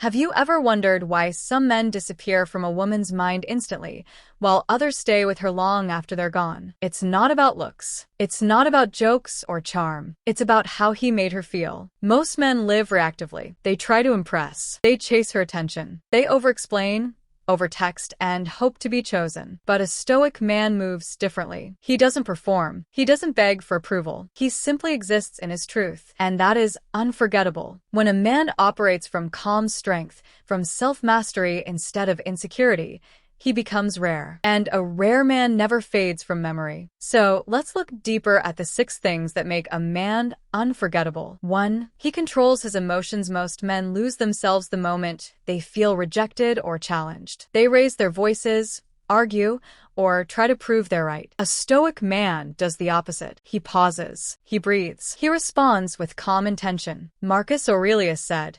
Have you ever wondered why some men disappear from a woman's mind instantly, while others stay with her long after they're gone? It's not about looks. It's not about jokes or charm. It's about how he made her feel. Most men live reactively. They try to impress. They chase her attention. They over-explain, over-text, and hope to be chosen. But a stoic man moves differently. He doesn't perform. He doesn't beg for approval. He simply exists in his truth. And that is unforgettable. When a man operates from calm strength, from self-mastery instead of insecurity, he becomes rare. And a rare man never fades from memory. So let's look deeper at the 6 things that make a man unforgettable. 1. He controls his emotions. Most men lose themselves the moment they feel rejected or challenged. They raise their voices, argue, or try to prove they're right. A stoic man does the opposite. He pauses. He breathes. He responds with calm intention. Marcus Aurelius said,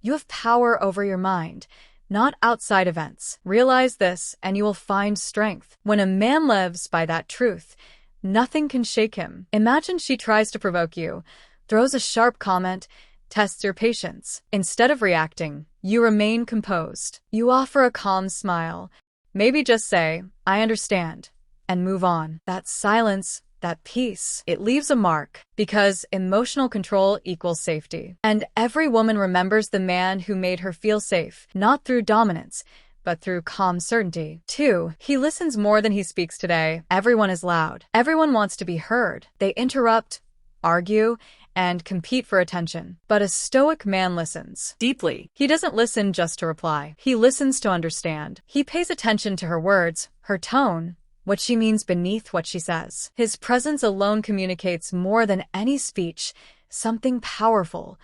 "You have power over your mind, not outside events. Realize this, and you will find strength." When a man lives by that truth, nothing can shake him. Imagine she tries to provoke you, throws a sharp comment, tests your patience. Instead of reacting, you remain composed. You offer a calm smile. Maybe just say, "I understand," and move on. That silence, that peace, it leaves a mark, because emotional control equals safety. And every woman remembers the man who made her feel safe, not through dominance, but through calm certainty. 2. He listens more than he speaks. Today, everyone is loud. Everyone wants to be heard. They interrupt, argue, and compete for attention. But a stoic man listens deeply. He doesn't listen just to reply. He listens to understand. He pays attention to her words, her tone, what she means beneath what she says. His presence alone communicates more than any speech, something powerful.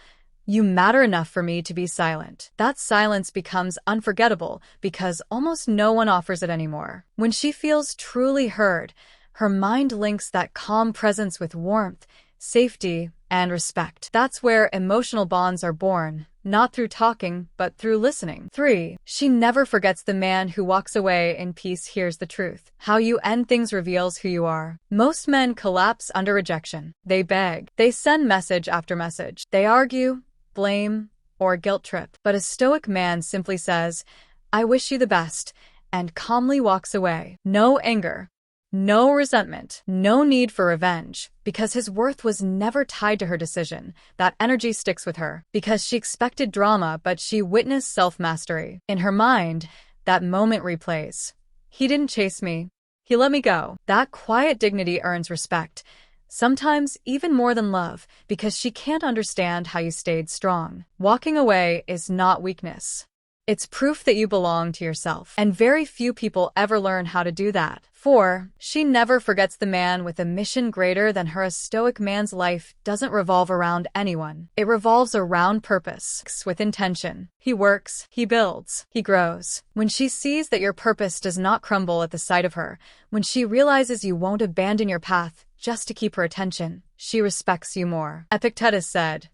You matter enough for me to be silent. That silence becomes unforgettable because almost no one offers it anymore. When she feels truly heard, her mind links that calm presence with warmth, safety, and respect. That's where emotional bonds are born. Not through talking, but through listening. 3. She never forgets the man who walks away in peace. Hears the truth. How you end things reveals who you are. Most men collapse under rejection. They beg. They send message after message. They argue, blame, or guilt trip. But a stoic man simply says, "I wish you the best," and calmly walks away. No anger. No resentment, no need for revenge, because his worth was never tied to her decision. That energy sticks with her, because she expected drama, but she witnessed self-mastery. In her mind, that moment replays. He didn't chase me. He let me go. That quiet dignity earns respect, sometimes even more than love, because she can't understand how you stayed strong. Walking away is not weakness. It's proof that you belong to yourself, and very few people ever learn how to do that. 4. She never forgets the man with a mission greater than her. A stoic man's life doesn't revolve around anyone. It revolves around purpose, with intention. He works, he builds, he grows. When she sees that your purpose does not crumble at the sight of her, when she realizes you won't abandon your path just to keep her attention, she respects you more. Epictetus said,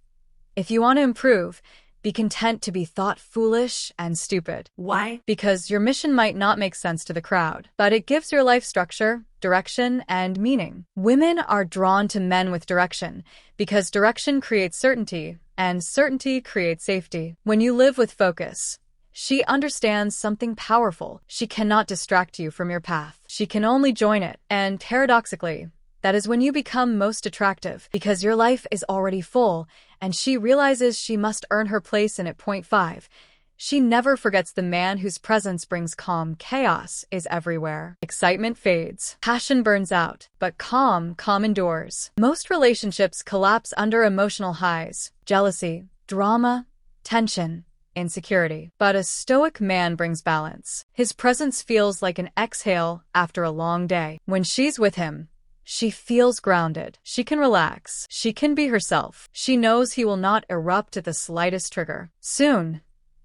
"If you want to improve, be content to be thought foolish and stupid." Why? Because your mission might not make sense to the crowd, but it gives your life structure, direction, and meaning. Women are drawn to men with direction, because direction creates certainty, and certainty creates safety. When you live with focus, she understands something powerful. She cannot distract you from your path. She can only join it. And paradoxically, that is when you become most attractive, because your life is already full, and she realizes she must earn her place in it. 5. She never forgets the man whose presence brings calm. Chaos is everywhere. Excitement fades. Passion burns out. But calm endures. Most relationships collapse under emotional highs, jealousy, drama, tension, insecurity. But a stoic man brings balance. His presence feels like an exhale after a long day. When she's with him, she feels grounded. She can relax. She can be herself. She knows he will not erupt at the slightest trigger. Soon,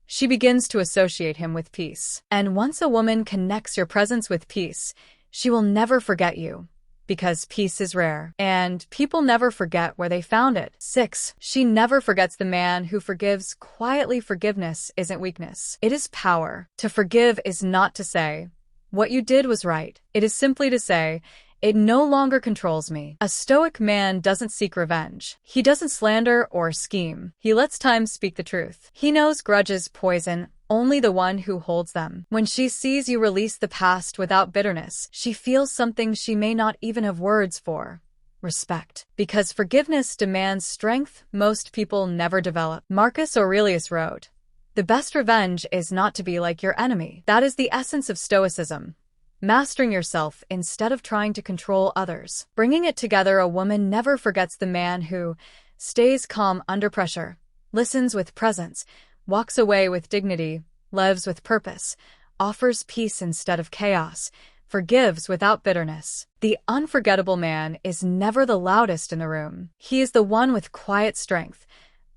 she begins to associate him with peace. And once a woman connects your presence with peace, she will never forget you, because peace is rare, and people never forget where they found it. 6. She never forgets the man who forgives quietly. Forgiveness isn't weakness. It is power. To forgive is not to say, "What you did was right." It is simply to say, It no longer controls me. A stoic man doesn't seek revenge. He doesn't slander or scheme. He lets time speak the truth. He knows grudges poison only the one who holds them. When she sees you release the past without bitterness, she feels something she may not even have words for. Respect. Because forgiveness demands strength most people never develop. Marcus Aurelius wrote, "The best revenge is not to be like your enemy." That is the essence of Stoicism. Mastering yourself instead of trying to control others. Bringing it together, a woman never forgets the man who stays calm under pressure, listens with presence, walks away with dignity, lives with purpose, offers peace instead of chaos, forgives without bitterness. The unforgettable man is never the loudest in the room. He is the one with quiet strength,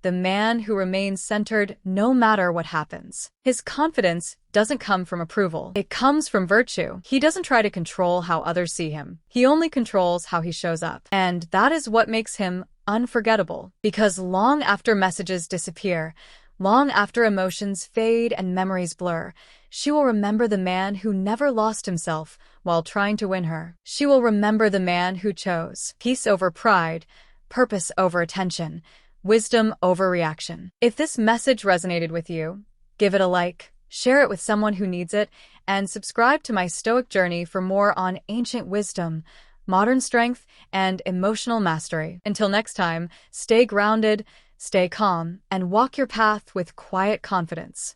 the man who remains centered no matter what happens. His confidence doesn't come from approval. It comes from virtue. He doesn't try to control how others see him. He only controls how he shows up. And that is what makes him unforgettable. Because long after messages disappear, long after emotions fade and memories blur, she will remember the man who never lost himself while trying to win her. She will remember the man who chose peace over pride, purpose over attention, wisdom over reaction. If this message resonated with you, give it a like, share it with someone who needs it, and subscribe to my Stoic journey for more on ancient wisdom, modern strength, and emotional mastery. Until next time, stay grounded, stay calm, and walk your path with quiet confidence.